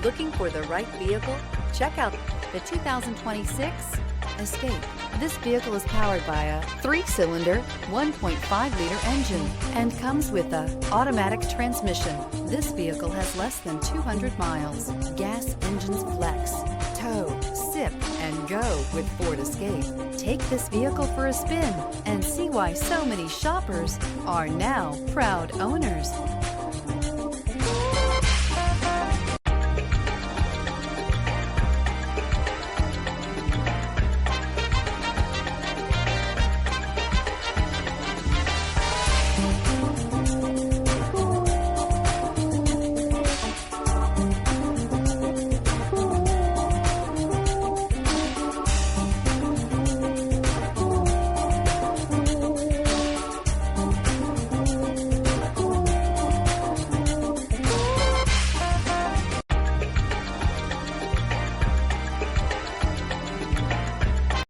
Looking for the right vehicle? Check out the 2026 Escape. This vehicle is powered by a 3-cylinder, 1.5-liter engine and comes with a automatic transmission. This vehicle has less than 200 miles. Gas engines flex, tow, sip, and go with Ford Escape. Take this vehicle for a spin and see why so many shoppers are now proud owners.